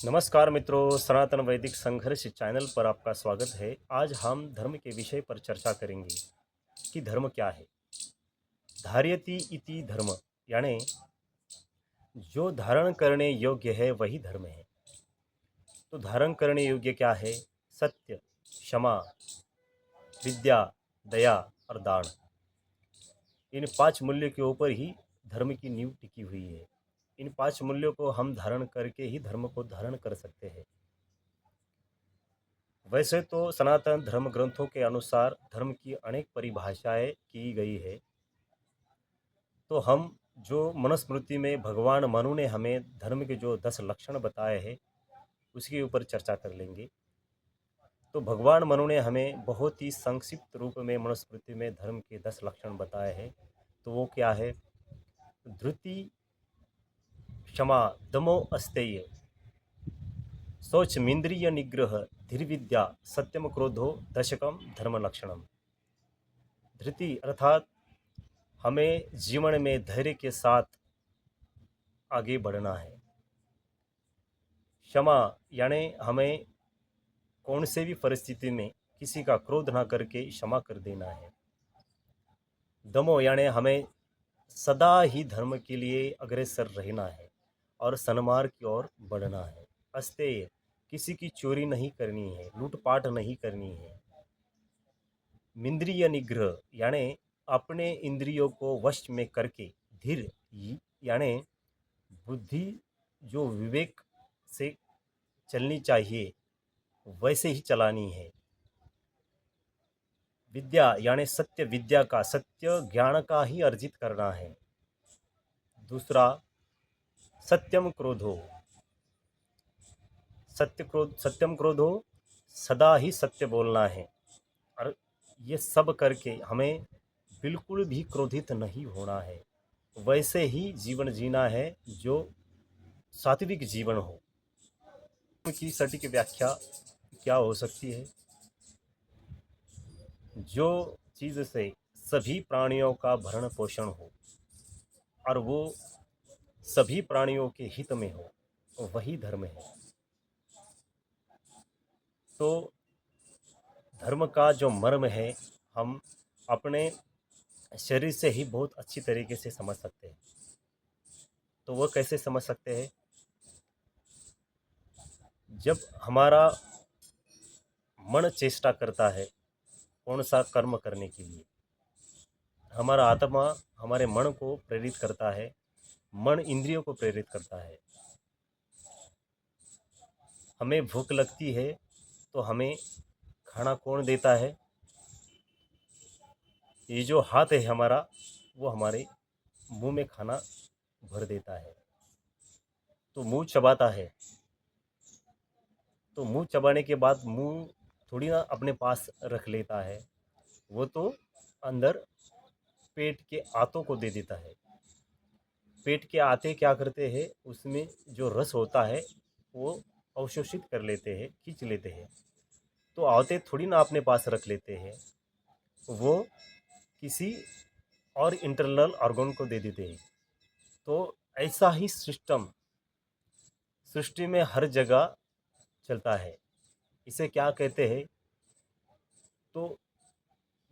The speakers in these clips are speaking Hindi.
नमस्कार मित्रों, सनातन वैदिक संघर्ष चैनल पर आपका स्वागत है। आज हम धर्म के विषय पर चर्चा करेंगे कि धर्म क्या है। धार्यति इति धर्म, यानी जो धारण करने योग्य है वही धर्म है। तो धारण करने योग्य क्या है? सत्य, क्षमा, विद्या, दया और दान। इन 5 मूल्यों के ऊपर ही धर्म की नींव टिकी हुई है। इन 5 मूल्यों को हम धारण करके ही धर्म को धारण कर सकते हैं। वैसे तो सनातन धर्म ग्रंथों के अनुसार धर्म की अनेक परिभाषाएं की गई है। तो हम जो मनुस्मृति में भगवान मनु ने हमें धर्म के जो 10 लक्षण बताए हैं उसके ऊपर चर्चा कर लेंगे। तो भगवान मनु ने हमें बहुत ही संक्षिप्त रूप में मनुस्मृति में धर्म के 10 लक्षण बताए हैं। तो वो क्या है? धृति, क्षमा, दमो अस्तेय, शौचमिंद्रिय निग्रह, धीर्विद्या, सत्यम क्रोधो दशकम धर्म लक्षणम। धृति अर्थात हमें जीवन में धैर्य के साथ आगे बढ़ना है। क्षमा यानी हमें कौन से भी परिस्थिति में किसी का क्रोध ना करके क्षमा कर देना है। दमो यानी हमें सदा ही धर्म के लिए अग्रसर रहना है और सन्मार्ग की ओर बढ़ना है। अस्तेय, किसी की चोरी नहीं करनी है, लूटपाट नहीं करनी है। मिंद्रिय निग्रह यानी अपने इंद्रियों को वश में करके, धीर यानी बुद्धि जो विवेक से चलनी चाहिए वैसे ही चलानी है। विद्या यानी सत्य विद्या का, सत्य ज्ञान का ही अर्जित करना है। दूसरा, सत्यम क्रोधो, सत्यम क्रोधो, सदा ही सत्य बोलना है। और ये सब करके हमें बिल्कुल भी क्रोधित नहीं होना है। वैसे ही जीवन जीना है जो सात्विक जीवन हो। की सटीक व्याख्या क्या हो सकती है? जो चीज़ से सभी प्राणियों का भरण पोषण हो और वो सभी प्राणियों के हित में हो, वही धर्म है। तो धर्म का जो मर्म है हम अपने शरीर से ही बहुत अच्छी तरीके से समझ सकते हैं। तो वो कैसे समझ सकते हैं? जब हमारा मन चेष्टा करता है कौन सा कर्म करने के लिए, हमारा आत्मा हमारे मन को प्रेरित करता है, मन इंद्रियों को प्रेरित करता है। हमें भूख लगती है तो हमें खाना कौन देता है? ये जो हाथ है हमारा, वो हमारे मुंह में खाना भर देता है। तो मुंह चबाता है, तो मुंह चबाने के बाद मुंह थोड़ी ना अपने पास रख लेता है, वो तो अंदर पेट के आंतों को दे देता है। पेट के आते क्या करते हैं, उसमें जो रस होता है वो अवशोषित कर लेते हैं, खींच लेते हैं। तो आते थोड़ी ना अपने पास रख लेते हैं, वो किसी और इंटरनल ऑर्गन को दे देते हैं। तो ऐसा ही सिस्टम सृष्टि में हर जगह चलता है। इसे क्या कहते हैं? तो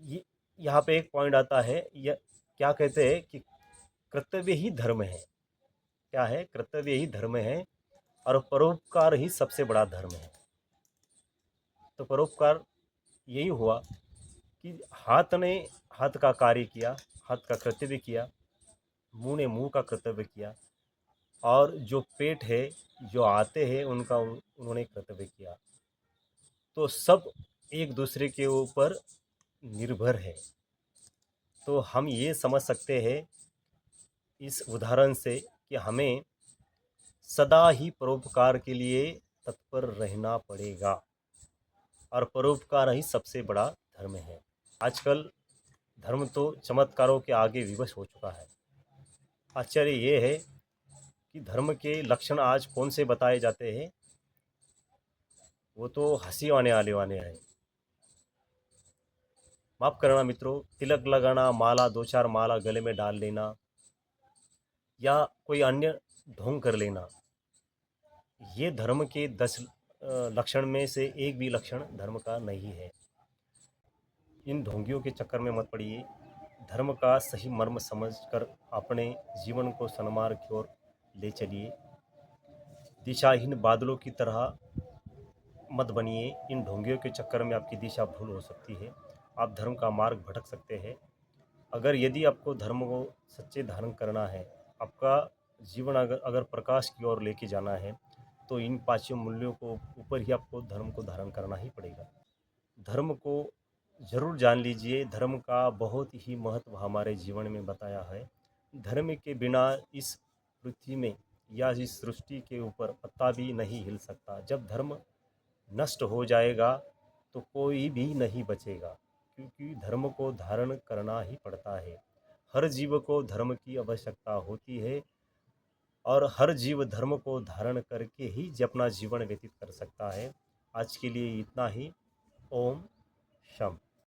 ये यहाँ पे एक पॉइंट आता है, यह क्या कहते हैं कि कर्तव्य ही धर्म है। क्या है? कर्तव्य ही धर्म है और परोपकार ही सबसे बड़ा धर्म है। तो परोपकार यही हुआ कि हाथ ने हाथ का कार्य किया, हाथ का कर्तव्य किया, मुंह ने मुंह का कर्तव्य किया, और जो पेट है, जो आते हैं, उनका उन्होंने कर्तव्य किया। तो सब एक दूसरे के ऊपर निर्भर है। तो हम ये समझ सकते हैं इस उदाहरण से कि हमें सदा ही परोपकार के लिए तत्पर रहना पड़ेगा और परोपकार ही सबसे बड़ा धर्म है। आजकल धर्म तो चमत्कारों के आगे विवश हो चुका है। आश्चर्य ये है कि धर्म के लक्षण आज कौन से बताए जाते हैं, वो तो हंसी आने वाले हैं। माफ़ करना मित्रों, तिलक लगाना, माला 2-4 माला गले में डाल लेना या कोई अन्य ढोंग कर लेना, ये धर्म के 10 लक्षण में से एक भी लक्षण धर्म का नहीं है। इन ढोंगियों के चक्कर में मत पड़िए। धर्म का सही मर्म समझकर अपने जीवन को सन्मार्ग की ओर ले चलिए। दिशाहीन बादलों की तरह मत बनिए। इन ढोंगियों के चक्कर में आपकी दिशा भूल हो सकती है। आप धर्म का मार्ग भटक सकते हैं। अगर यदि आपको धर्म को सच्चे धारण करना है, आपका जीवन अगर प्रकाश की ओर लेके जाना है, तो इन पांचों मूल्यों को ऊपर ही आपको धर्म को धारण करना ही पड़ेगा। धर्म को ज़रूर जान लीजिए। धर्म का बहुत ही महत्व हमारे जीवन में बताया है। धर्म के बिना इस पृथ्वी में या इस सृष्टि के ऊपर पत्ता भी नहीं हिल सकता। जब धर्म नष्ट हो जाएगा तो कोई भी नहीं बचेगा, क्योंकि धर्म को धारण करना ही पड़ता है। हर जीव को धर्म की आवश्यकता होती है और हर जीव धर्म को धारण करके ही अपना जीवन व्यतीत कर सकता है। आज के लिए इतना ही। ओम शम।